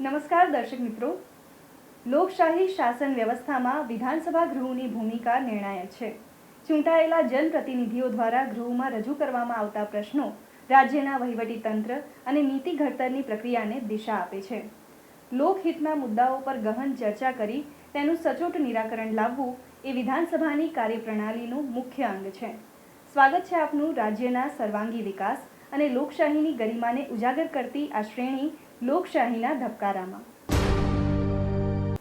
નમસ્કાર દર્શક મિત્રો, લોકશાહી શાસન વ્યવસ્થામાં વિધાનસભા ગૃહની ભૂમિકા નિર્ણાયક છે. ચૂંટાયેલા જનપ્રતિનિધિઓ દ્વારા ગૃહમાં રજૂ કરવામાં આવતા પ્રશ્નો રાજ્યના વહીવટીતંત્ર અને નીતિ ઘડતરની પ્રક્રિયાને દિશા આપે છે. લોકહિતના મુદ્દાઓ પર ગહન ચર્ચા કરી તેનું સચોટ નિરાકરણ લાવવું એ વિધાનસભાની કાર્યપ્રણાલીનું મુખ્ય અંગ છે. સ્વાગત છે આપનું રાજ્યના સર્વાંગી વિકાસ અને લોકશાહીની ગરિમાને ઉજાગર કરતી આ શ્રેણી લોકશાહીના ધબકારામાં.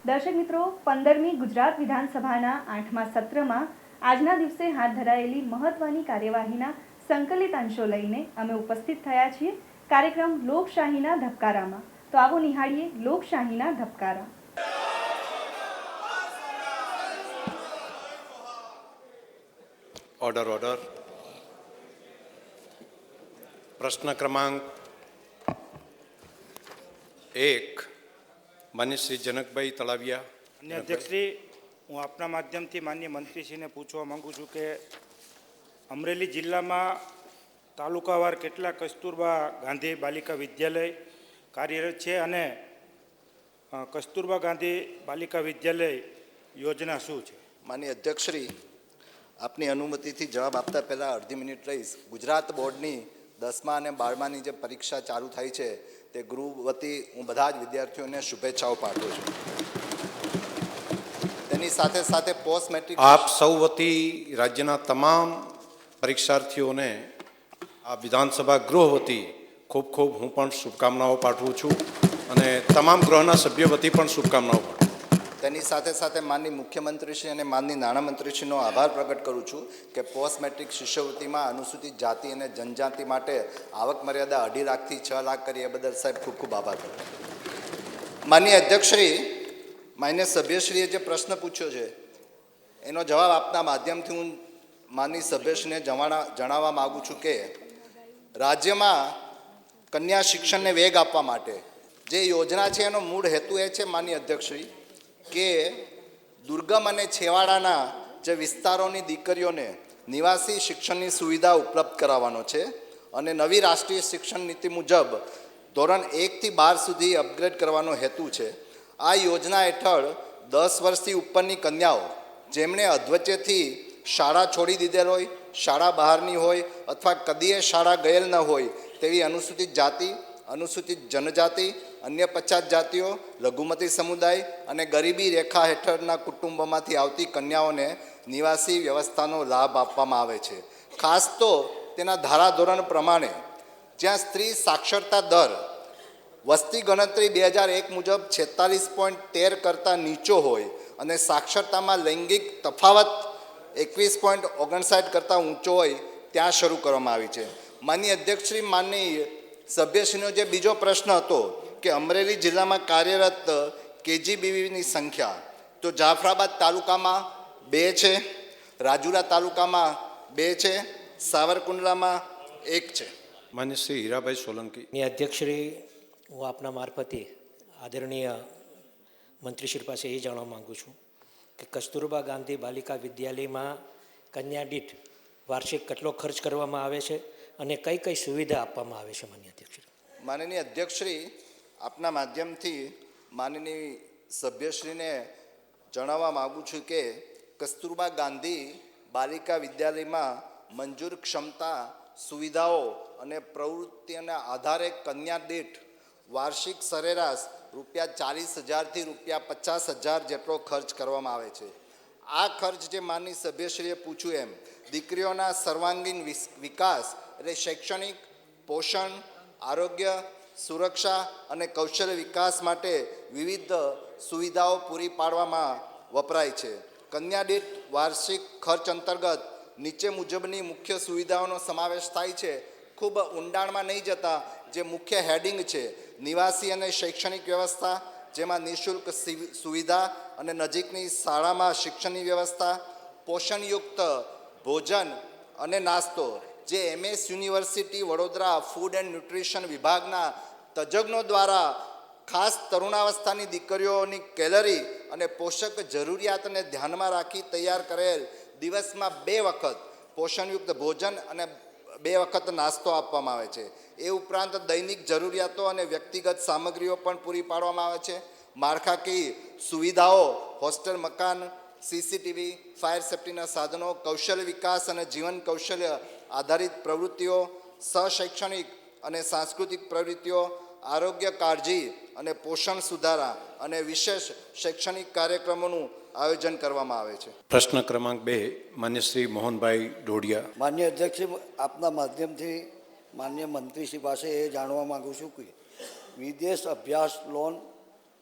દર્શક મિત્રો, 15મી ગુજરાત વિધાનસભાના 8મા સત્રમાં આજના દિવસે હાથ ધરાયેલી મહત્વની કાર્યવાહીના સંકલિત અંશો લઈને અમે ઉપસ્થિત થયા છીએ કાર્યક્રમ લોકશાહીના ધબકારામાં. તો આવો નિહાળીએ લોકશાહીના ધબકારા. Order order. પ્રશ્ન ક્રમાંક 1 માન્ય શ્રી જનકભાઈ તળાવિયા. અને અધ્યક્ષશ્રી, હું આપના માધ્યમથી માન્ય મંત્રીશ્રીને પૂછવા માગું છું કે અમરેલી જિલ્લામાં તાલુકાવાર કેટલા કસ્તુરબા ગાંધી બાલિકા વિદ્યાલય કાર્યરત છે અને કસ્તુરબા ગાંધી બાલિકા વિદ્યાલય યોજના શું છે? માન્ય અધ્યક્ષશ્રી, આપની અનુમતિથી જવાબ આપતા પહેલાં અડધી મિનિટ રહીશ. ગુજરાત બોર્ડની 10મા અને 12માની જે પરીક્ષા ચાલુ થાય છે તે ગૃહ વતી હું બધા જ વિદ્યાર્થીઓને શુભેચ્છાઓ પાઠવું છું. તેની સાથે સાથે પોસ્ટ મેટ્રિક આપ સૌ વતી રાજ્યના તમામ પરીક્ષાર્થીઓને આ વિધાનસભા ગૃહ વતી ખૂબ ખૂબ હું પણ શુભકામનાઓ પાઠવું છું અને તમામ ગૃહના સભ્યો વતી પણ શુભકામનાઓ પાઠવું. તેની સાથે સાથે માનની મુખ્યમંત્રીશ્રી અને માનની નાણામંત્રીશ્રીનો આભાર પ્રગટ કરું છું કે પોસ્ટ મેટ્રિક શિષ્યવૃત્તિમાં અનુસૂચિત જાતિ અને જનજાતિ માટે આવક મર્યાદા 2.5 લાખથી 6 લાખ કરી એ બદલ સાહેબ ખૂબ ખૂબ આભાર કરું. માનનીય અધ્યક્ષશ્રી, માન્ય સભ્યશ્રીએ જે પ્રશ્ન પૂછ્યો છે એનો જવાબ આપના માધ્યમથી હું માનની સભ્યશ્રીને જણાવવા માગું છું કે રાજ્યમાં કન્યા શિક્ષણને વેગ આપવા માટે જે યોજના છે એનો મૂળ હેતુ એ છે માનનીય અધ્યક્ષશ્રી કે દુર્ગમ અને છેવાડાના જે વિસ્તારોની દીકરીઓને નિવાસી શિક્ષણની સુવિધા ઉપલબ્ધ કરાવવાનો છે અને નવી રાષ્ટ્રીય શિક્ષણ નીતિ મુજબ ધોરણ 1 થી 12 સુધી અપગ્રેડ કરવાનો હેતુ છે. આ યોજના હેઠળ 10 વર્ષથી ઉપરની કન્યાઓ જેમણે અધવચ્ચેથી શાળા છોડી દીધેલ હોય, શાળા બહારની હોય અથવા કદીએ શાળા ગયેલ ન હોય તેવી અનુસૂચિત જાતિ, અનુસૂચિત જનજાતિ, અન્ય 50 જાતિઓ, લઘુમતી સમુદાય અને ગરીબી રેખા હેઠળના કુટુંબોમાંથી આવતી કન્યાઓને નિવાસી વ્યવસ્થાનો લાભ આપવામાં આવે છે. ખાસ તો તેના ધારાધોરણ પ્રમાણે જ્યાં સ્ત્રી સાક્ષરતા દર વસ્તી ગણતરી 2001 મુજબ 46.13 કરતાં નીચો હોય અને સાક્ષરતામાં લૈંગિક તફાવત 21.59 કરતાં ઊંચો હોય ત્યાં શરૂ કરવામાં આવી છે. માનનીય અધ્યક્ષશ્રી, માનનીય સભ્યશ્રીનો જે બીજો પ્રશ્ન હતો કે અમરેલી જિલ્લામાં કાર્યરત કેજીબીવીની સંખ્યા, તો જાફરાબાદ તાલુકામાં 2 છે, રાજુલા તાલુકામાં 2 છે, સાવરકુંડલામાં 1 છે. માન્ય શ્રી હીરાભાઈ સોલંકી. અધ્યક્ષશ્રી, હું આપના મારફતે આદરણીય મંત્રીશ્રી પાસે એ જાણવા માગું છું કે કસ્તુરબા ગાંધી બાલિકા વિદ્યાલયમાં કન્યા દીઠ વાર્ષિક કેટલો ખર્ચ કરવામાં આવે છે અને કઈ કઈ સુવિધા આપવામાં આવે છે? માન્ય અધ્યક્ષશ્રી. માનનીય અધ્યક્ષશ્રી, આપના માધ્યમથી માનનીય સભ્યશ્રીને જણાવવા માગું છું કે કસ્તુરબા ગાંધી બાલિકા વિદ્યાલયમાં મંજૂર ક્ષમતા, સુવિધાઓ અને પ્રવૃત્તિઓના આધારે કન્યા દીઠ વાર્ષિક સરેરાશ ₹40,000થી ₹50,000 જેટલો ખર્ચ કરવામાં આવે છે. આ ખર્ચ જે માનનીય સભ્યશ્રીએ પૂછ્યું એમ દીકરીઓના સર્વાંગીણ વિકાસ એટલે શૈક્ષણિક, પોષણ, આરોગ્ય સુરક્ષા અને કૌશલ્ય વિકાસ માટે વિવિધ સુવિધાઓ પૂરી પાડવામાં વપરાય છે. કન્યા દીઠ વાર્ષિક ખર્ચ અંતર્ગત નીચે મુજબની મુખ્ય સુવિધાઓનો સમાવેશ થાય છે. ખૂબ ઊંડાણમાં નહીં જતા જે મુખ્ય હેડિંગ છે, નિવાસી અને શૈક્ષણિક વ્યવસ્થા, જેમાં નિઃશુલ્ક સુવિધા અને નજીકની શાળામાં શિક્ષણની વ્યવસ્થા, પોષણયુક્ત ભોજન અને નાસ્તો, જે MS university Vadodara food and nutrition વિભાગના તજજ્ઞો દ્વારા ખાસ તરુણાવસ્થાની દીકરીઓની કેલરી અને પોષક જરૂરિયાતને ધ્યાનમાં રાખી તૈયાર કરેલ દિવસમાં 2 વખત પોષણયુક્ત ભોજન અને 2 વખત નાસ્તો આપવામાં આવે છે. એ ઉપરાંત દૈનિક જરૂરિયાતો અને વ્યક્તિગત સામગ્રીઓ પણ પૂરી પાડવામાં આવે છે. માળખાકીય સુવિધાઓ, હોસ્ટેલ, મકાન, CCTV, ફાયર સેફ્ટીના સાધનો, કૌશલ્ય વિકાસ અને જીવન કૌશલ્ય આધારિત પ્રવૃત્તિઓ, સહશૈક્ષણિક અને સાંસ્કૃતિક પ્રવૃત્તિઓ, આરોગ્ય કાળજી અને પોષણ સુધારા અને વિશેષ શૈક્ષણિક કાર્યક્રમોનું આયોજન કરવામાં આવે છે. પ્રશ્ન ક્રમાંક 2, માન્ય શ્રી મોહનભાઈ ડોડિયા. માન્ય અધ્યક્ષ, આપના માધ્યમથી માન્ય મંત્રીશ્રી પાસે એ જાણવા માગું છું કે વિદેશ અભ્યાસ લોન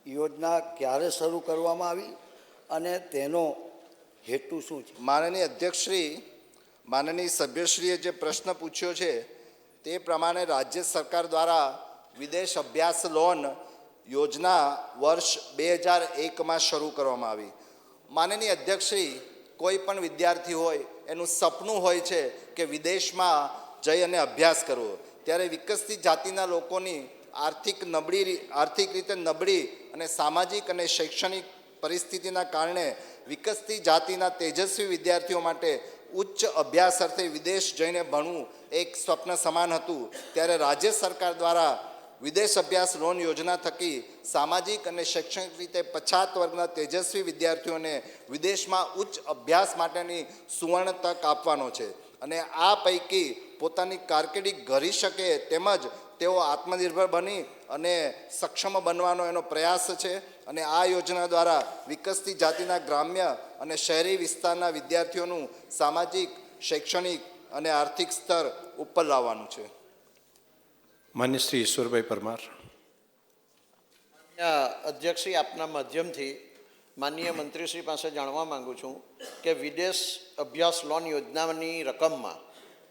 યોજના ક્યારે શરૂ કરવામાં આવી અને તેનો હેતુ શું છે? માનનીય અધ્યક્ષશ્રી, માનનીય સભ્યશ્રીએ જે પ્રશ્ન પૂછ્યો છે તે પ્રમાણે રાજ્ય સરકાર દ્વારા વિદેશ અભ્યાસ લોન યોજના વર્ષ 2001માં શરૂ કરવામાં આવી. માનનીય અધ્યક્ષશ્રી, કોઈ પણ વિદ્યાર્થી હોય એનું સપનું હોય છે કે વિદેશમાં જઈ અને અભ્યાસ કરવો. ત્યારે વિકસતી જાતિના લોકોની આર્થિક રીતે નબળી અને સામાજિક અને શૈક્ષણિક પરિસ્થિતિના કારણે વિકસતી જાતિના તેજસ્વી વિદ્યાર્થીઓ માટે ઉચ્ચ અભ્યાસ અર્થે વિદેશ જઈને ભણવું એક સ્વપ્ન સમાન હતું. ત્યારે રાજ્ય સરકાર દ્વારા વિદેશ અભ્યાસ લોન યોજના થકી સામાજિક અને શૈક્ષણિક રીતે પછાત વર્ગના તેજસ્વી વિદ્યાર્થીઓને વિદેશમાં ઉચ્ચ અભ્યાસ માટેની સુવર્ણ તક આપવાનો છે. અને આ પૈકી પોતાની કારકિર્દી ઘડી શકે તેમજ તેઓ આત્મનિર્ભર બની અને સક્ષમ બનવાનો એનો પ્રયાસ છે. અને આ યોજના દ્વારા વિકસતી જાતિના ગ્રામ્ય અને શહેરી વિસ્તારના વિદ્યાર્થીઓનું સામાજિક, શૈક્ષણિક અને આર્થિક સ્તર ઉપર લાવવાનું છે. માન્ય શ્રી ઈશ્વરભાઈ પરમાર. અધ્યક્ષશ્રી, આપના માધ્યમથી માનનીય મંત્રીશ્રી પાસે જાણવા માગું છું કે વિદેશ અભ્યાસ લોન યોજનાની રકમમાં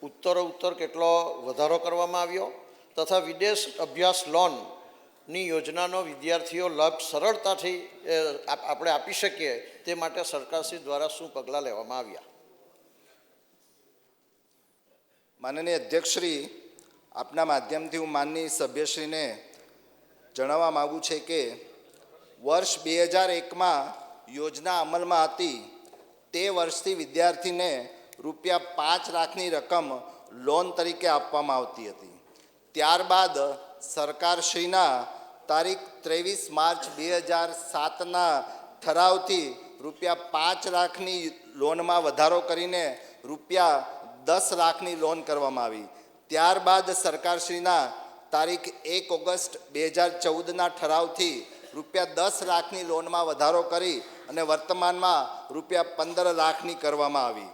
ઉત્તરોત્તર કેટલો વધારો કરવામાં આવ્યો તથા વિદેશ અભ્યાસ લોનની યોજનાનો વિદ્યાર્થીઓ લાભ સરળતાથી આપણે આપી શકીએ તે માટે સરકારશ્રી દ્વારા શું પગલાં લેવામાં આવ્યા? માનનીય અધ્યક્ષશ્રી, આપના માધ્યમથી હું માનનીય સભ્યશ્રીને જણાવવા માગું છે કે વર્ષ 2001માં યોજના અમલમાં હતી. તે વર્ષથી વિદ્યાર્થીને ₹5 લાખની રકમ લોન તરીકે આપવામાં આવતી હતી. ત્યારબાદ સરકારશ્રીના તારીખ 23 માર્ચ 2007ના ઠરાવથી ₹5 લાખની લોનમાં વધારો કરીને ₹10 લાખની લોન કરવામાં આવી. ત્યારબાદ સરકારશ્રીના તારીખ 1 ઓગસ્ટ 2014ના ઠરાવથી ₹10 લાખની લોનમાં વધારો કરી અને વર્તમાનમાં ₹15 લાખની કરવામાં આવી.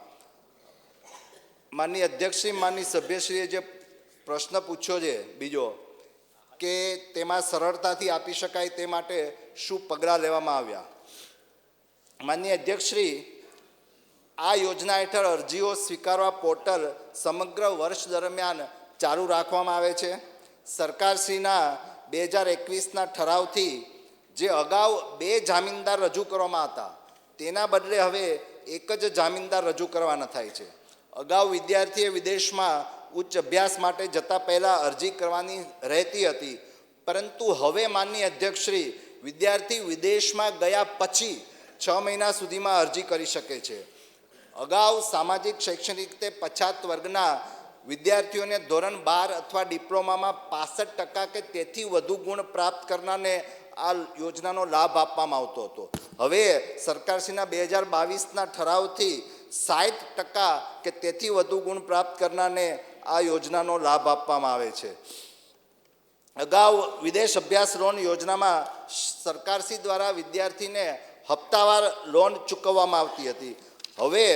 માનનીય અધ્યક્ષશ્રી, માનનીય સભ્યશ્રીએ જે પ્રશ્ન પૂછ્યો છે બીજો કે તેમાં સરળતાથી આપી શકાય તે માટે શું પગલાં લેવામાં આવ્યા. માનનીય અધ્યક્ષશ્રી, આ યોજના હેઠળ અરજીઓ સ્વીકારવા પોર્ટલ સમગ્ર વર્ષ દરમિયાન ચાલુ રાખવામાં આવે છે. સરકારશ્રીના 2021ના ઠરાવથી જે અગાઉ 2 જામીનદાર રજૂ કરવામાં હતા તેના બદલે હવે એક જ જામીનદાર રજૂ કરવાના થાય છે. અગાઉ વિદ્યાર્થીએ વિદેશમાં ઉચ્ચ અભ્યાસ માટે જતાં પહેલાં અરજી કરવાની રહેતી હતી, પરંતુ હવે માનનીય અધ્યક્ષશ્રી, વિદ્યાર્થી વિદેશમાં ગયા પછી 6 મહિના સુધીમાં અરજી કરી શકે છે. અગાઉ સામાજિક શૈક્ષણિક રીતે પછાત વર્ગના વિદ્યાર્થીઓને ધોરણ 12 અથવા ડિપ્લોમામાં 65% કે તેથી વધુ ગુણ પ્રાપ્ત કરનારને આ યોજનાનો લાભ આપવામાં આવતો હતો. હવે સરકારશ્રીના 2022ના ઠરાવથી 60% કે તેથી વધુ ગુણ પ્રાપ્ત કરનારને આ યોજનાનો લાભ આપવામાં આવે છે. અગાઉ વિદેશ અભ્યાસ લોન યોજનામાં સરકારશ્રી દ્વારા વિદ્યાર્થીને હપ્તાવાર લોન ચૂકવવામાં આવતી હતી. હવે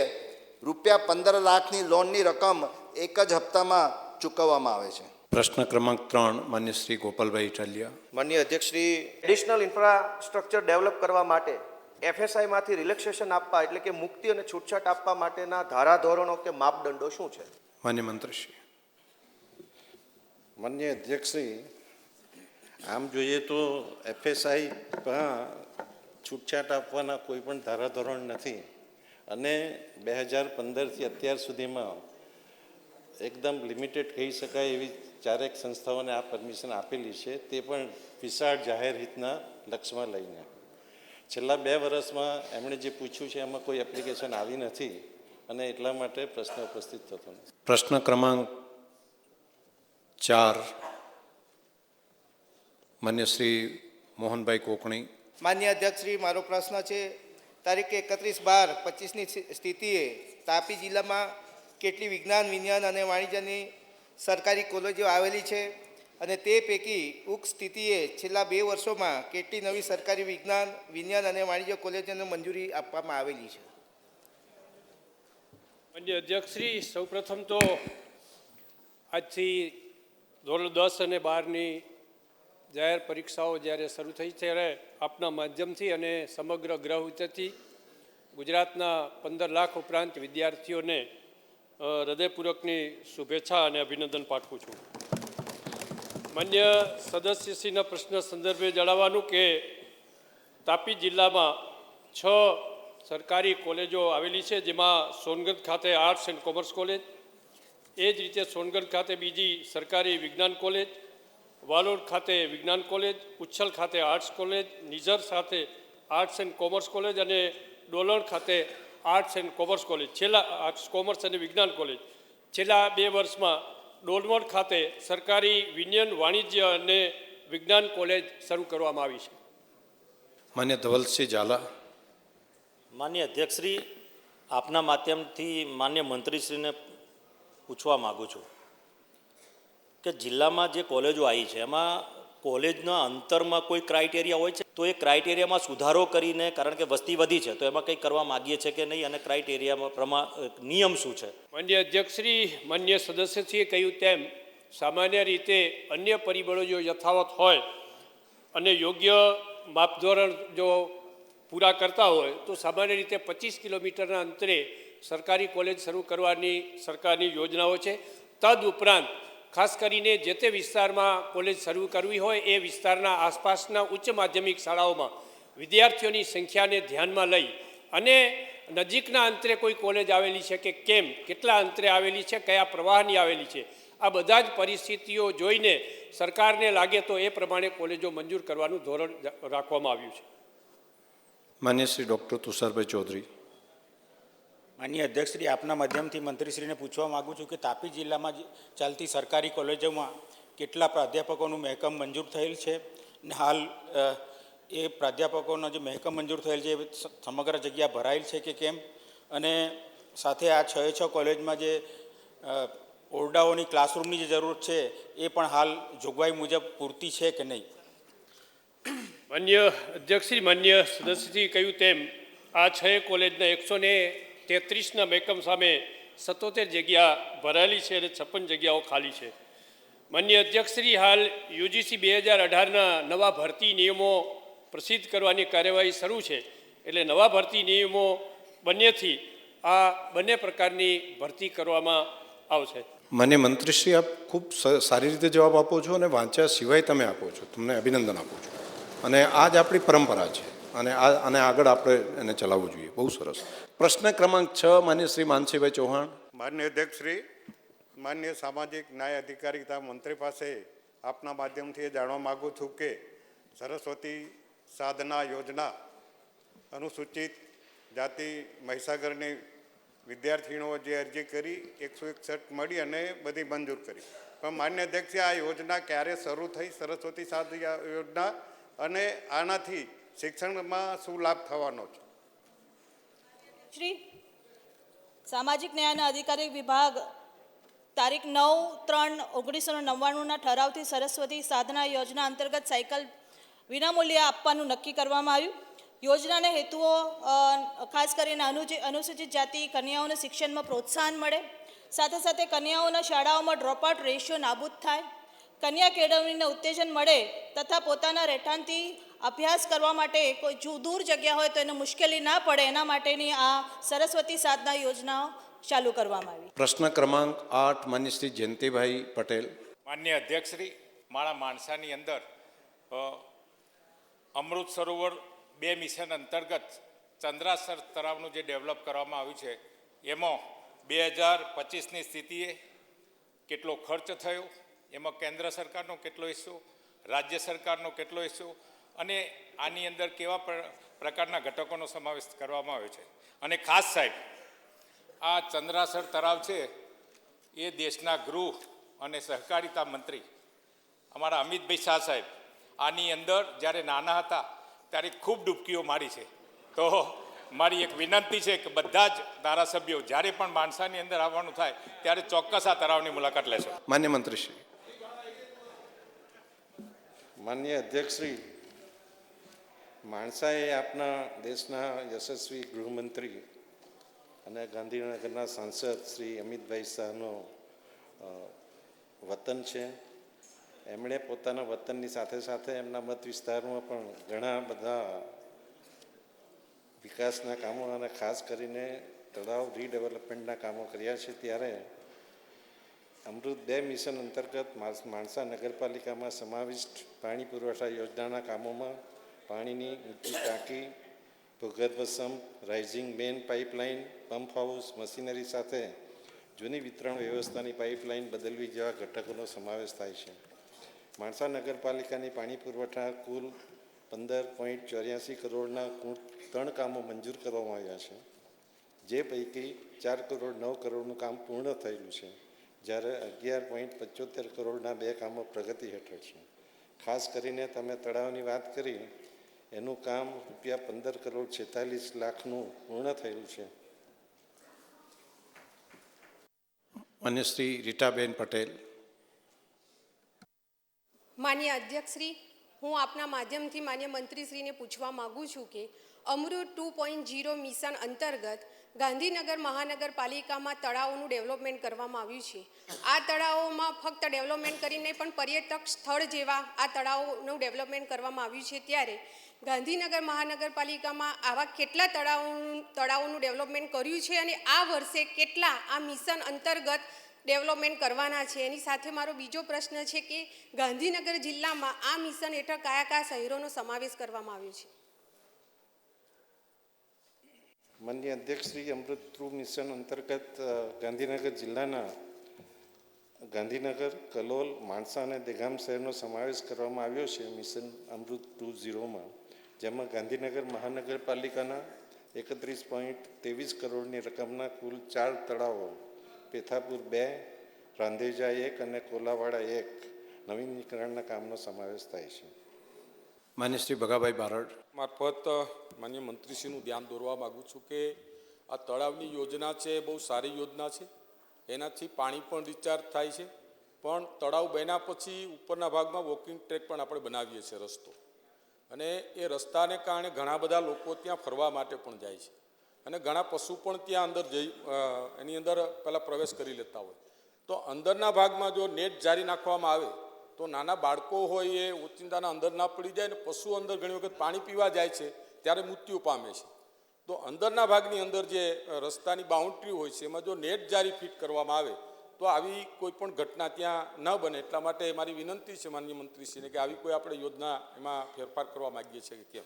₹15 લાખની લોનની રકમ એક જ હપ્તામાં ચૂકવવામાં આવે છે. પ્રશ્ન ક્રમાંક 3 માન્ય શ્રી ગોપાલભાઈ ઇટાલિયા. માનનીય અધ્યક્ષ શ્રી, એડિશનલ ઇન્ફ્રાસ્ટ્રક્ચર ડેવલપ કરવા માટે એફએસઆઈમાંથી રિલેક્સેશન આપવા એટલે કે મુક્તિ અને છૂટછાટ આપવા માટેના ધારાધોરણો કે માપદંડો શું છે? માન્ય મંત્રીશ્રી. માન્ય અધ્યક્ષશ્રી, આમ જોઈએ તો એફએસઆઈમાં છૂટછાટ આપવાના કોઈ પણ ધારાધોરણ નથી અને 2015થી અત્યાર સુધીમાં એકદમ લિમિટેડ કહી શકાય એવી ચારેક સંસ્થાઓને આ પરમિશન આપેલી છે, તે પણ વિશાળ જાહેર હિતના લક્ષ્યમાં લઈને. છેલ્લા 2 વર્ષમાં એમણે જે પૂછ્યું છે એમાં કોઈ એપ્લિકેશન આવી નથી અને એટલા માટે પ્રશ્ન ઉપસ્થિત થતો નથી. પ્રશ્ન ક્રમાંક 4 માન્ય શ્રી મોહનભાઈ કોકણી. માન્ય અધ્યક્ષશ્રી, મારો પ્રશ્ન છે, તારીખ 31/12/25ની સ્થિતિએ તાપી જિલ્લામાં કેટલી વિજ્ઞાન, વિજ્ઞાન અને વાણિજ્યની સરકારી કોલેજો આવેલી છે અને તે પૈકી ઉક્ત સ્થિતિએ છેલ્લા 2 વર્ષોમાં કેટલી નવી સરકારી વિજ્ઞાન, વિજ્ઞાન અને વાણિજ્ય કોલેજોને મંજૂરી આપવામાં આવેલી છે? માન્ય અધ્યક્ષશ્રી, સૌપ્રથમ તો આજથી ધોરણ 10 અને 12ની જાહેર પરીક્ષાઓ જ્યારે શરૂ થઈ ત્યારે આપના માધ્યમથી અને સમગ્ર ગ્રહ હિતથી ગુજરાતના 15 લાખ ઉપરાંત વિદ્યાર્થીઓને હૃદયપૂર્વકની શુભેચ્છા અને અભિનંદન પાઠવું છું. માન્ય સદસ્યશ્રીના પ્રશ્ન સંદર્ભે જણાવવાનું કે તાપી જિલ્લામાં 6 સરકારી કોલેજો આવેલી છે, જેમાં સોનગઢ ખાતે આર્ટ્સ એન્ડ કોમર્સ કોલેજ, એ જ રીતે સોનગઢ ખાતે બીજી સરકારી વિજ્ઞાન કોલેજ, વાલોડ ખાતે વિજ્ઞાન કોલેજ, ઉચ્છલ ખાતે આર્ટ્સ કોલેજ, નિઝર ખાતે આર્ટ્સ એન્ડ કોમર્સ કોલેજ અને ડોલણ ખાતે arts and commerce college, arts commerce અને વિજ્ઞાન કોલેજ. છેલ્લા 2 વર્ષમાં ડોલવણ ખાતે સરકારી વિજ્ઞાન, વાણિજ્ય અને વિજ્ઞાન કોલેજ શરૂ કરવામાં આવી છે. માન્ય ધવલસિંહ ઝાલા. માન્ય અધ્યક્ષશ્રી, આપના માધ્યમથી માન્ય મંત્રીશ્રીને પૂછવા માગું છું કે જિલ્લામાં જે કોલેજો આવી છે એમાં કોલેજના અંતરમાં કોઈ ક્રાઇટેરિયા હોય છે, તો એ ક્રાઇટેરિયામાં સુધારો કરીને, કારણ કે વસ્તી વધી છે તો એમાં કંઈ કરવા માગીએ છીએ કે નહીં અને ક્રાઇટેરિયામાં નિયમ શું છે? માન્ય અધ્યક્ષશ્રી, માન્ય સદસ્યશ્રીએ કહ્યું તેમ સામાન્ય રીતે અન્ય પરિબળો જો યથાવત હોય અને યોગ્ય માપધોરણ જો પૂરા કરતા હોય તો સામાન્ય રીતે 25 કિલોમીટરના અંતરે સરકારી કોલેજ શરૂ કરવાની સરકારની યોજનાઓ છે. તદ ઉપરાંત ખાસ કરીને જે તે વિસ્તારમાં કોલેજ શરૂ કરવી હોય એ વિસ્તારના આસપાસના ઉચ્ચ માધ્યમિક શાળાઓમાં વિદ્યાર્થીઓની સંખ્યાને ધ્યાનમાં લઈ અને નજીકના અંતરે કોઈ કોલેજ આવેલી છે કે કેમ, કેટલા અંતરે આવેલી છે, કયા પ્રવાહની આવેલી છે, આ બધા જ પરિસ્થિતિઓ જોઈને સરકારને લાગે તો એ પ્રમાણે કોલેજો મંજૂર કરવાનું ધોરણ રાખવામાં આવ્યું છે. માન્ય શ્રી ડૉક્ટર તુષારભાઈ ચૌધરી. માનનીય અધ્યક્ષશ્રી, આપના માધ્યમથી મંત્રીશ્રીને પૂછવા માગું છું કે તાપી જિલ્લામાં ચાલતી સરકારી કોલેજોમાં કેટલા પ્રાધ્યાપકોનું મહેકમ મંજૂર થયેલ છે અને હાલ એ પ્રાધ્યાપકોનો જે મહેકમ મંજૂર થયેલ છે એ સમગ્ર જગ્યા ભરાયેલ છે કે કેમ, અને સાથે આ 6 કોલેજમાં જે ઓરડાઓની, ક્લાસરૂમની જે જરૂર છે એ પણ હાલ જોગવાઈ મુજબ પૂરતી છે કે નહીં? માન્ય અધ્યક્ષશ્રી, માન્ય સદસ્યશ્રીએ કહ્યું તેમ આ 6 કોલેજના 133ના મહેકમ સામે 77 જગ્યા ભરાયેલી છે અને 56 જગ્યાઓ ખાલી છે. માન્ય અધ્યક્ષશ્રી, હાલ યુજીસી 2018ના નવા ભરતી નિયમો પ્રસિદ્ધ કરવાની કાર્યવાહી શરૂ છે, એટલે નવા ભરતી નિયમો બંનેથી આ બંને પ્રકારની ભરતી કરવામાં આવશે. માન્ય મંત્રીશ્રી, આપ ખૂબ સારી રીતે જવાબ આપો છો અને વાંચ્યા સિવાય તમે આપો છો, તમને અભિનંદન આપું છું. અને આ જ આપણી પરંપરા છે અને આગળ આપણે એને ચલાવવું જોઈએ. બહુ સરસ. પ્રશ્ન ક્રમાંક 6 માન્ય શ્રી માનસીભાઈ ચૌહાણ. માન્ય અધ્યક્ષશ્રી, માન્ય સામાજિક ન્યાય અધિકારીતા મંત્રી પાસે આપના માધ્યમથી એ જાણવા માગું છું કે સરસ્વતી સાધના યોજના અનુસૂચિત જાતિ મહીસાગરની વિદ્યાર્થીઓ જે અરજી કરી 161 મળી અને બધી મંજૂર કરી, પણ માન્ય અધ્યક્ષે આ યોજના ક્યારે શરૂ થઈ, સરસ્વતી સાધના યોજના, અને આનાથી શિક્ષણમાં શું લાભ થવાનો છે? શ્રી સામાજિક ન્યાયના અધિકારી વિભાગ તારીખ 9/3/1999ના ઠરાવથી સરસ્વતી સાધના યોજના અંતર્ગત સાયકલ વિનામૂલ્યે આપવાનું નક્કી કરવામાં આવ્યું. યોજનાના હેતુઓ ખાસ કરીને અનુસૂચિત જાતિ કન્યાઓને શિક્ષણમાં પ્રોત્સાહન મળે, સાથે સાથે કન્યાઓના શાળાઓમાં ડ્રોપઆઉટ રેશિયો નાબૂદ થાય, કન્યા કેળવણીને ઉત્તેજન મળે તથા પોતાના રહેઠાણથી અભ્યાસ કરવા માટે કોઈ દૂર જગ્યા હોય તો એને મુશ્કેલી ના પડે એના માટેની આ સરસ્વતી સાધના યોજનાઓ ચાલુ કરવામાં આવી. પ્રશ્ન ક્રમાંક 8 માન્ય શ્રી જયંતિભાઈ પટેલ. માન્ય અધ્યક્ષશ્રી, મારા માણસાની અંદર અમૃત સરોવર 2 મિશન અંતર્ગત ચંદ્રાસર તળાવનું જે ડેવલપ કરવામાં આવ્યું છે એમાં 2025ની સ્થિતિએ કેટલો ખર્ચ થયો, એમાં કેન્દ્ર સરકારનો કેટલો હિસ્સો, રાજ્ય સરકારનો કેટલો હિસ્સો અને આની અંદર કેવા પ્રકારના ઘટકોનો સમાવેશ કરવામાં આવ્યો છે. અને ખાસ સાહેબ, આ ચંદ્રાસર તળાવ છે એ દેશના ગૃહ અને સહકારિતા મંત્રી અમારા અમિતભાઈ શાહ સાહેબ આની અંદર જ્યારે નાના હતા ત્યારે ખૂબ ડૂબકીઓ મારી છે. તો મારી એક વિનંતી છે કે બધા જ ધારાસભ્યો જ્યારે પણ માણસાની અંદર આવવાનું થાય ત્યારે ચોક્કસ આ તળાવની મુલાકાત લેશો. માન્ય મંત્રીશ્રી. માન્ય અધ્યક્ષશ્રી, માણસા એ આપણા દેશના યશસ્વી ગૃહમંત્રી અને ગાંધીનગરના સાંસદ શ્રી અમિતભાઈ શાહનો વતન છે. એમણે પોતાના વતનની સાથે સાથે એમના મત વિસ્તારમાં પણ ઘણા બધા વિકાસના કામો અને ખાસ કરીને તળાવ રીડેવલપમેન્ટના કામો કર્યા છે. ત્યારે અમૃત 2 મિશન અંતર્ગત માણસા નગરપાલિકામાં સમાવિષ્ટ પાણી પુરવઠા યોજનાના કામોમાં પાણીની ઊંચી ટાંકી, ભૂગર્ભ સંપ, rising main pipeline, pump house, machinery સાથે જૂની વિતરણ વ્યવસ્થાની પાઇપલાઇન બદલવી જેવા ઘટકોનો સમાવેશ થાય છે. માણસા નગરપાલિકાની પાણી પુરવઠા કુલ 15.84 કરોડના કુલ 3 કામો મંજૂર કરવામાં આવ્યા છે, જે પૈકી 4 કરોડ 9 કરોડનું કામ પૂર્ણ થયેલું છે, જ્યારે 11.75 કરોડના 2 કામો પ્રગતિ હેઠળ છે. ખાસ કરીને તમે તળાવની વાત કરી, એનું કામ રૂપિયા 15 કરોડ 46 લાખનું પૂર્ણ થયેલું છે. માન્ય શ્રી રીટાબેન પટેલ. માન્ય અધ્યક્ષશ્રી, હું આપના માધ્યમથી માન્ય મંત્રીશ્રીને પૂછવા માગું છું કે અમૃત 2.0 મિશન અંતર્ગત ગાંધીનગર મહાનગરપાલિકામાં તળાવોનું ડેવલપમેન્ટ કરવામાં આવ્યું છે. આ તળાવોમાં ફક્ત ડેવલપમેન્ટ કરીને પણ પર્યટક સ્થળ જેવા આ તળાવોનું ડેવલપમેન્ટ કરવામાં આવ્યું છે. ત્યારે ગાંધીનગર મહાનગરપાલિકામાં આવા કેટલા તળાવોનું ડેવલપમેન્ટ કર્યું છે અને આ વર્ષે કેટલા આ મિશન અંતર્ગત ડેવલપમેન્ટ કરવાના છે? એની સાથે મારો બીજો પ્રશ્ન છે કે ગાંધીનગર જિલ્લામાં આ મિશન હેઠળ કયા કયા શહેરોનો સમાવેશ કરવામાં આવ્યો છે? માન્ય અધ્યક્ષશ્રી, અમૃત 2 મિશન અંતર્ગત ગાંધીનગર જિલ્લાના ગાંધીનગર, કલોલ, માણસા અને દેગામ શહેરનો સમાવેશ કરવામાં આવ્યો છે મિશન અમૃત 2.0માં, જેમાં ગાંધીનગર મહાનગરપાલિકાના 31.23 કરોડની રકમના કુલ 4 તળાવો, પેથાપુર 2, રાંધેજા 1 અને કોલાવાડા 1 નવીનીકરણના કામનો સમાવેશ થાય છે. માન્ય શ્રી ભગાભાઈ બારડ. મારફત માન્ય મંત્રીશ્રીનું ધ્યાન દોરવા માગું છું કે આ તળાવની યોજના છે બહુ સારી યોજના છે. એનાથી પાણી પણ રિચાર્જ થાય છે, પણ તળાવ બન્યા પછી ઉપરના ભાગમાં વોકિંગ ટ્રેક પણ આપણે બનાવીએ છીએ, રસ્તો, અને એ રસ્તાને કારણે ઘણા બધા લોકો ત્યાં ફરવા માટે પણ જાય છે અને ઘણા પશુ પણ ત્યાં અંદર એની અંદર પહેલાં પ્રવેશ કરી લેતા હોય. તો અંદરના ભાગમાં જો નેટ જારી નાખવામાં આવે તો નાના બાળકો હોય એ ઓચિંતાના અંદર ના પડી જાય, અને પશુ અંદર ઘણી વખત પાણી પીવા જાય છે ત્યારે મૃત્યુ પામે છે. તો અંદરના ભાગની અંદર જે રસ્તાની બાઉન્ડ્રી હોય છે એમાં જો નેટ જારી ફિટ કરવામાં આવે તો આવી કોઈ પણ ઘટના ત્યાં ન બને. એટલા માટે મારી વિનંતી છે માનનીય મંત્રીશ્રીને કે આવી કોઈ આપણે યોજના એમાં ફેરફાર કરવા માગીએ છીએ કે કેમ?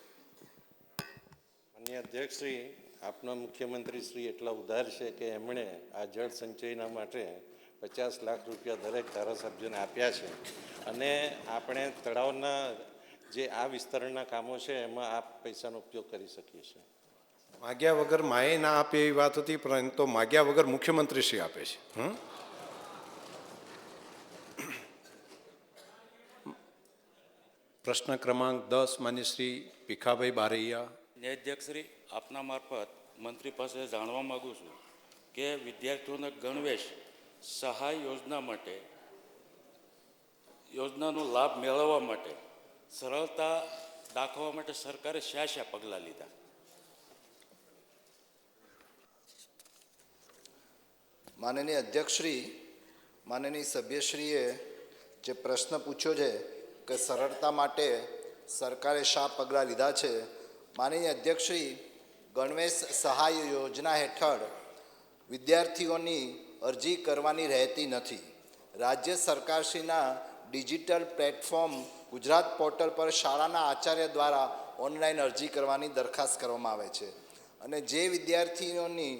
માન્ય અધ્યક્ષશ્રી, આપના મુખ્યમંત્રીશ્રી એટલા ઉદાર છે કે એમણે આ જળ સંચયના માટે 50 લાખ રૂપિયા દરેક ધારાસભ્યોને આપ્યા છે, અને આપણે તળાવના જે આ વિસ્તરણના કામો છે એમાં આ પૈસાનો ઉપયોગ કરી શકીએ છીએ. માગ્યા વગર માએ ના આપે એવી વાત હતી, પરંતુ માગ્યા વગર મુખ્યમંત્રીશ્રી આપે છે. પ્રશ્ન ક્રમાંક 10 માન્ય શ્રી ભીખાભાઈ બારૈયા. ન્યાયાધ્યક્ષશ્રી, આપના મારફત મંત્રી પાસે જાણવા માગું છું કે વિદ્યાર્થીઓના ગણવેશ સહાય યોજના માટે યોજનાનો લાભ મેળવવા માટે સરળતા દાખવવા માટે સરકારે શા પગલાં લીધા? માનનીય અધ્યક્ષશ્રી, માનનીય સભ્યશ્રીએ જે પ્રશ્ન પૂછ્યો છે કે સરળતા માટે સરકારે શા પગલાં લીધા છે, માનનીય અધ્યક્ષશ્રી, ગણવેશ સહાય યોજના હેઠળ વિદ્યાર્થીઓની અરજી કરવાની રહેતી નથી. રાજ્ય સરકારશ્રીના ડિજિટલ પ્લેટફોર્મ ગુજરાત પોર્ટલ પર શાળાના આચાર્ય દ્વારા ઓનલાઈન અરજી કરવાની દરખાસ્ત કરવામાં આવે છે અને જે વિદ્યાર્થીઓની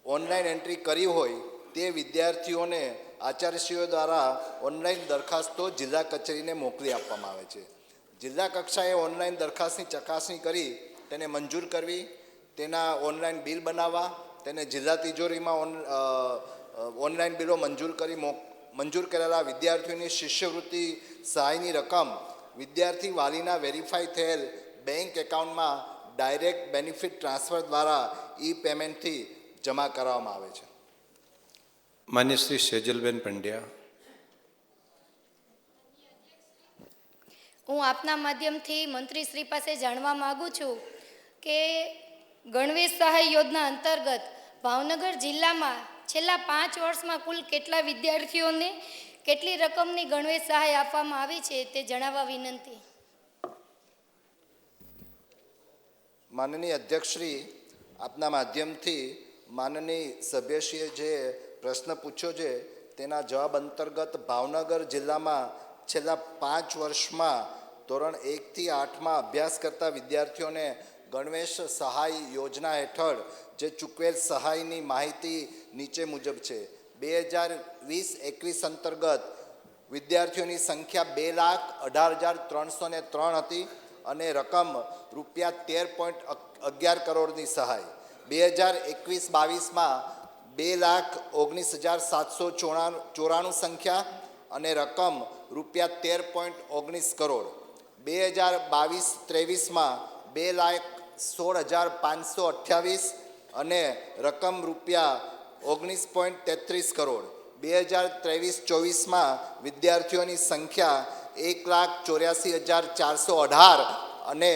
ઓનલાઈન એન્ટ્રી કરી હોય તે વિદ્યાર્થીઓને આચાર્યશ્રીઓ દ્વારા ઓનલાઈન દરખાસ્તો જિલ્લા કચેરીને મોકલી આપવામાં આવે છે. જિલ્લા કક્ષાએ ઓનલાઈન દરખાસ્તની ચકાસણી કરી તેને મંજૂર કરવી, તેના ઓનલાઈન બિલ બનાવવા, તેને જિલ્લા તિજોરીમાં ઓનલાઈન બિલો મંજૂર કરેલા વિદ્યાર્થીઓની શિષ્યવૃત્તિ સહાયની રકમ વિદ્યાર્થી વાલીના વેરીફાઈ થયેલ બેંક એકાઉન્ટમાં ડાયરેક્ટ બેનિફિટ ટ્રાન્સફર દ્વારા ઈ પેમેન્ટથી જમા કરાવવામાં આવે છે. માન્ય શ્રી સેજલબેન પંડ્યા. હું આપના માધ્યમથી મંત્રીશ્રી પાસે જાણવા માગું છું કે ગણવેશ સહાય યોજના અંતર્ગત ભાવનગર જિલ્લામાં છેલ્લા 5 વર્ષમાં કુલ કેટલા વિદ્યાર્થીઓને કેટલી રકમની ગણવેશ સહાય આપવામાં આવી છે તે જણાવવા વિનંતી. માનનીય અધ્યક્ષશ્રી, આપના માધ્યમથી માનનીય સભ્યશ્રીએ જે પ્રશ્ન પૂછ્યો છે તેના જવાબ અંતર્ગત ભાવનગર જિલ્લામાં છેલ્લા 5 વર્ષમાં ધોરણ 1 થી 8માં અભ્યાસ કરતા વિદ્યાર્થીઓને ગણવેશ સહાય યોજના હેઠળ જે ચૂકવેલ સહાયની માહિતી નીચે મુજબ છે. 2020-21 અંતર્ગત વિદ્યાર્થીઓની સંખ્યા 2,18,303 હતી અને રકમ રૂપિયા 13.11 કરોડની સહાય. 2021-22માં 2,19,794 સંખ્યા અને રકમ રૂપિયા 13.19 કરોડ. 2022-23માં 2,16,528 અને રકમ રૂપિયા 19.33 કરોડ. 2023-24માં વિદ્યાર્થીઓની સંખ્યા 1,84,418 અને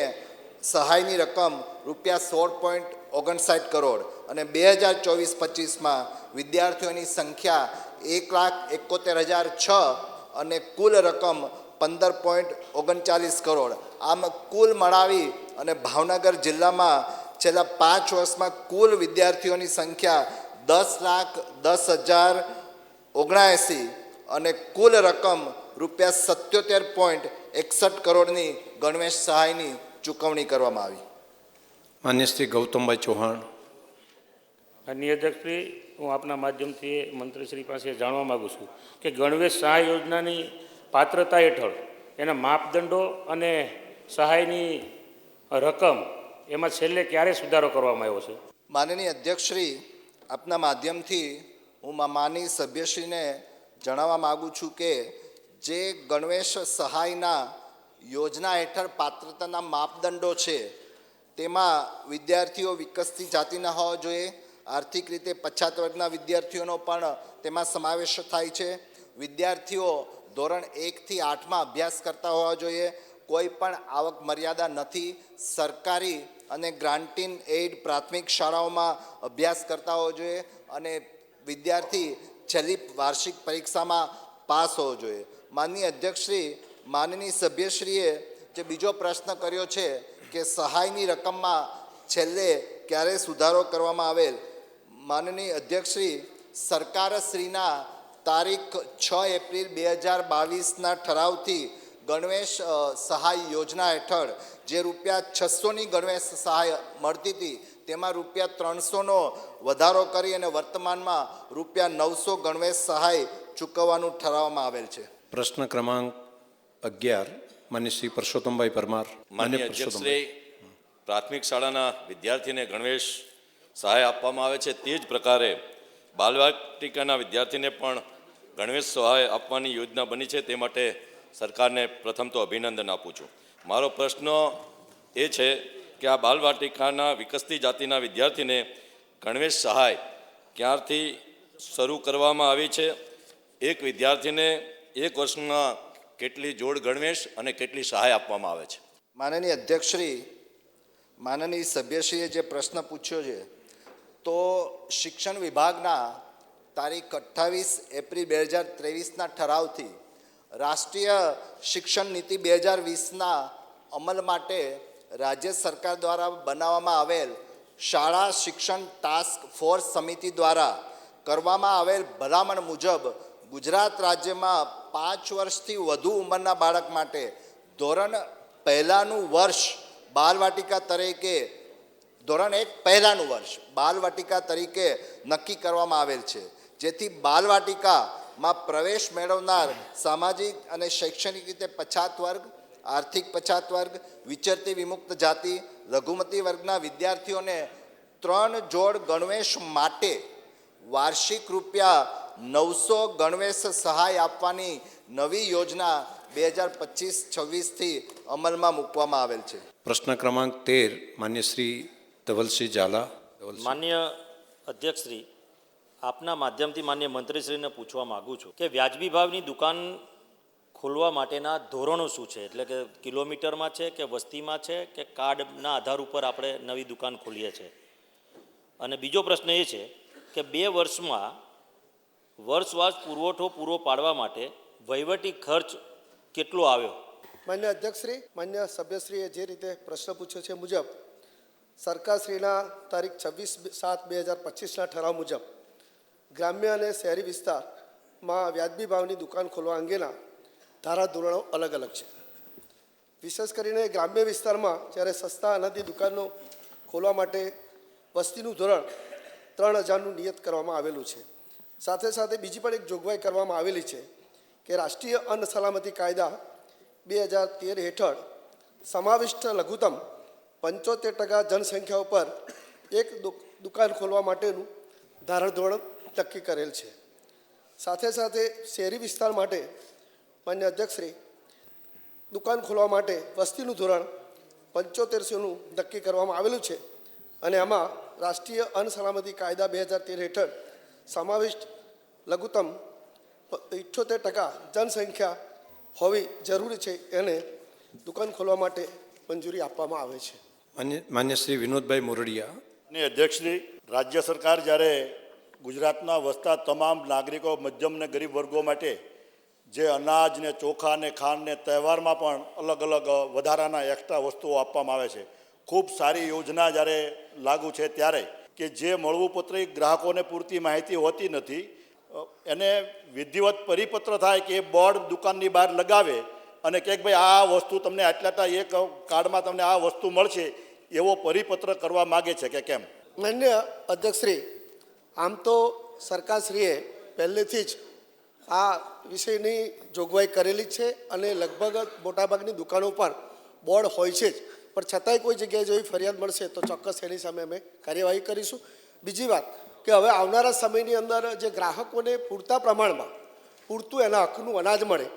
સહાયની રકમ રૂપિયા 16.59 કરોડ અને 2024-25માં વિદ્યાર્થીઓની સંખ્યા 1,71,006 અને કુલ રકમ 15.39 કરોડ. આમ કુલ મળાવી અને ભાવનગર જિલ્લામાં છેલ્લા 5 વર્ષમાં કુલ વિદ્યાર્થીઓની સંખ્યા 10,10,079 અને કુલ રકમ રૂપિયા 77.61 કરોડની ગણવેશ સહાયની ચૂકવણી કરવામાં આવી. માન્ય શ્રી ગૌતમભાઈ ચૌહાણ. માનનીય અધ્યક્ષશ્રી, હું આપના માધ્યમથી મંત્રીશ્રી પાસે જાણવા માગું છું કે ગણવેશ સહાય યોજનાની પાત્રતા હેઠળ એના માપદંડો અને સહાયની રકમ એમાં છેલ્લે ક્યારે સુધારો કરવામાં આવ્યો છે? માનનીય અધ્યક્ષશ્રી, આપના માધ્યમથી હું માનનીય સભ્યશ્રીને જણાવવા માગું છું કે જે ગણવેશ સહાયના યોજના હેઠળ પાત્રતાના માપદંડો છે તેમાં વિદ્યાર્થીઓ વિકસતી જાતિના હોવા જોઈએ, આર્થિક રીતે પછાત વર્ગના વિદ્યાર્થીઓનો પણ તેમાં સમાવેશ થાય છે, વિદ્યાર્થીઓ ધોરણ 1 થી 8માં અભ્યાસ કરતા હોવા જોઈએ, કોઈ પણ આવક મર્યાદા નથી, સરકારી અને ગ્રાન્ટીન એઇડ પ્રાથમિક શાળાઓમાં અભ્યાસ કરતા હોવો જોઈએ અને વિદ્યાર્થી છેલ્લી વાર્ષિક પરીક્ષામાં પાસ હોવો જોઈએ. માનનીય અધ્યક્ષશ્રી, માનનીય સભ્યશ્રીએ જે બીજો પ્રશ્ન કર્યો છે કે સહાયની રકમમાં છેલ્લે ક્યારે સુધારો કરવામાં આવેલ, માનનીય અધ્યક્ષશ્રી, સરકારશ્રીના તારીખ 6 એપ્રિલ 2022ના ઠરાવથી ગણવેશ સહાય યોજના હેઠળ જે રૂપિયા 600ની ગણવેશ સહાય મળતી હતી તેમાં રૂપિયા 300નો વધારો કરી અને વર્તમાનમાં રૂપિયા 900 ગણવેશ સહાય ચૂકવવાનું ઠરાવવામાં આવેલ છે. પ્રશ્ન ક્રમાંક 11 માન્ય શ્રી પરસોત્તમભાઈ પરમાર. માન્ય અધ્યક્ષશ્રી, પ્રાથમિક શાળાના વિદ્યાર્થીને ગણવેશ સહાય આપવામાં આવે છે તે જ પ્રકારે બાલવાટિકાના વિદ્યાર્થીને પણ ગણવેશ સહાય આપવાની યોજના બની છે. તે માટે સરકારને પ્રથમ તો અભિનંદન આપું છું. મારો પ્રશ્ન એ છે કે આ બાલવાટિકાના વિકસતી જાતિના વિદ્યાર્થીને ગણવેશ સહાય ક્યારથી શરૂ કરવામાં આવી છે? એક વિદ્યાર્થીને એક વર્ષમાં કેટલી જોડ ગણવેશ અને કેટલી સહાય આપવામાં આવે છે? માનનીય અધ્યક્ષશ્રી, માનનીય સભ્યશ્રીએ જે પ્રશ્ન પૂછ્યો છે તો શિક્ષણ વિભાગના તારીખ 28 એપ્રિલ 2023ના ઠરાવથી રાષ્ટ્રીય શિક્ષણ નીતિ 2020ના અમલ માટે રાજ્ય સરકાર દ્વારા બનાવવામાં આવેલ શાળા શિક્ષણ ટાસ્ક ફોર્સ સમિતિ દ્વારા કરવામાં આવેલ ભલામણ મુજબ ગુજરાત રાજ્યમાં 5 વર્ષથી વધુ ઉંમરના બાળક માટે ધોરણ પહેલાંનું વર્ષ બાલવાટિકા તરીકે ધોરણ 1 પહેલાંનું વર્ષ બાલવાટિકા તરીકે નક્કી કરવામાં આવેલ છે, જેથી બાલવાટિકામાં પ્રવેશ મેળવનાર સામાજિક અને શૈક્ષણિક રીતે પછાત વર્ગ, આર્થિક પછાત વર્ગ, વિચરતી વિમુક્ત જાતિ, લઘુમતી વર્ગના વિદ્યાર્થીઓને 3 જોડ ગણવેશ માટે વાર્ષિક રૂપિયા 900 ગણવેશ સહાય આપવાની નવી યોજના 2025-26થી અમલમાં મૂકવામાં આવેલ છે. પ્રશ્ન ક્રમાંક 13 માન્ય શ્રી ધવલસિંહ ઝાલા. માન્ય અધ્યક્ષશ્રી, આપના માધ્યમથી માન્ય મંત્રીશ્રીને પૂછવા માગું છું કે વ્યાજબી ભાવની દુકાન ખોલવા માટેના ધોરણો શું છે? એટલે કે કિલોમીટરમાં છે કે વસ્તીમાં છે કે કાર્ડના આધાર ઉપર આપણે નવી દુકાન ખોલીએ છીએ? અને બીજો પ્રશ્ન એ છે કે 2 વર્ષમાં વર્ષવાર પુરવઠો પૂરો પાડવા માટે વહીવટી ખર્ચ કેટલો આવ્યો? માન્ય અધ્યક્ષશ્રી, માન્ય સભ્યશ્રીએ જે રીતે પ્રશ્ન પૂછ્યો છે મુજબ સરકારશ્રીના તારીખ 26/7/2025ના ઠરાવ મુજબ ગ્રામ્ય અને શહેરી વિસ્તારમાં વ્યાજબી ભાવની દુકાન ખોલવા અંગેના ધારાધોરણો અલગ અલગ છે. વિશેષ કરીને ગ્રામ્ય વિસ્તારમાં જ્યારે સસ્તા અનાજની દુકાનો ખોલવા માટે વસ્તીનું ધોરણ 3000નું નિયત કરવામાં આવેલું છે. સાથે સાથે બીજી પણ એક જોગવાઈ કરવામાં આવેલી છે કે રાષ્ટ્રીય અન્ન સલામતી કાયદા 2013 હેઠળ સમાવિષ્ટ લઘુત્તમ 75% જનસંખ્યા ઉપર એક દુકાન ખોલવા માટેનું ધારાધોરણ નક્કી કરેલ છે. સાથે સાથે શહેરી વિસ્તાર માટે માન્ય અધ્યક્ષશ્રી દુકાન ખોલવા માટે વસ્તીનું ધોરણ 7500નું નક્કી કરવામાં આવેલું છે અને આમાં રાષ્ટ્રીય અન્ન સલામતી કાયદા 2013 હેઠળ સમાવિષ્ટ લઘુત્તમ 78% જનસંખ્યા હોવી જરૂરી છે એને દુકાન ખોલવા માટે મંજૂરી આપવામાં આવે છે. માન્ય શ્રી વિનોદભાઈ મોરડિયા. અને અધ્યક્ષશ્રી, રાજ્ય સરકાર જ્યારે ગુજરાતના વસતા તમામ નાગરિકો મધ્યમ અને ગરીબ વર્ગો માટે જે અનાજ ને ચોખા ને ખાંડ ને તહેવારમાં પણ અલગ અલગ વધારાના એક્સ્ટ્રા વસ્તુઓ આપવામાં આવે છે, ખૂબ સારી યોજના જ્યારે લાગુ છે ત્યારે કે જે મળવું પત્રિક ગ્રાહકોને પૂરતી માહિતી હોતી નથી, એને વિધિવત પરિપત્ર થાય કે એ બોર્ડ દુકાનની બહાર લગાવે અને કે ભાઈ આ વસ્તુ તમને આટલા એક કાર્ડમાં તમને આ વસ્તુ મળશે એવો પરિપત્ર કરવા માગે છે કે કેમ? માન્ય અધ્યક્ષશ્રી, આમ તો સરકારશ્રીએ પહેલેથી જ આ વિષયની જોગવાઈ કરેલી છે અને લગભગ મોટાભાગની દુકાનો પર બોર્ડ હોય છે જ, પણ છતાંય કોઈ જગ્યાએ જો ફરિયાદ મળશે તો ચોક્કસ એની સામે અમે કાર્યવાહી કરીશું. બીજી વાત કે હવે આવનારા સમયની અંદર જે ગ્રાહકોને પૂરતા પ્રમાણમાં પૂરતું એના હકનું અનાજ મળે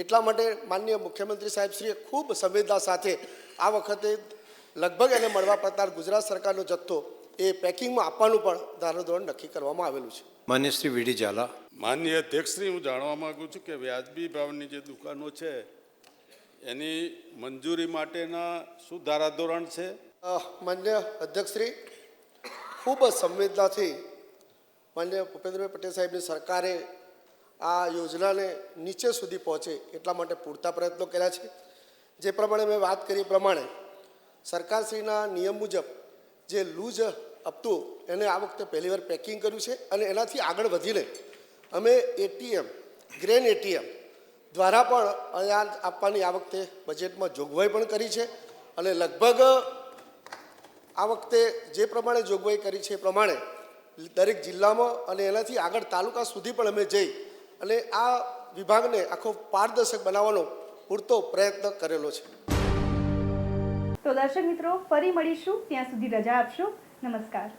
એટલા માટે માનનીય મુખ્યમંત્રી સાહેબશ્રીએ ખૂબ સંવેદના સાથે આ વખતે લગભગ એને મળવા પડતા ગુજરાત સરકારનો જથ્થો એ પેકિંગમાં આપવાનું પણ ધારાધોરણ નક્કી કરવામાં આવેલું છે. માન્ય શ્રી વીડી ઝાલા. માન્ય અધ્યક્ષશ્રી, હું જાણવા માગું છું કે વ્યાજબી ભાવની જે દુકાનો છે એની મંજૂરી માટેના શું ધારાધોરણ છે? માન્ય અધ્યક્ષશ્રી, ખૂબ સંવેદનાથી માન્ય ભૂપેન્દ્રભાઈ પટેલ સાહેબની સરકારે આ યોજનાને નીચે સુધી પહોંચે એટલા માટે પૂરતા પ્રયત્નો કર્યા છે. જે પ્રમાણે મેં વાત કરી એ પ્રમાણે સરકારશ્રીના નિયમ મુજબ જે લૂઝ હતું એને આ વખતે પહેલીવાર પેકિંગ કર્યું છે અને એનાથી આગળ વધીને અમે એટીએમ ગ્રેન એટીએમ દ્વારા પણ અનાજ આપવાની આ વખતે બજેટમાં જોગવાઈ પણ કરી છે અને લગભગ આ વખતે જે પ્રમાણે જોગવાઈ કરી છે એ પ્રમાણે દરેક જિલ્લામાં અને એનાથી આગળ તાલુકા સુધી પણ અમે જઈ અને આ વિભાગને આખો પારદર્શક બનાવવાનો પૂરતો પ્રયત્ન કરેલો છે. તો દર્શક મિત્રો, ફરી મળીશું, ત્યાં સુધી રજા આપશો. નમસ્કાર.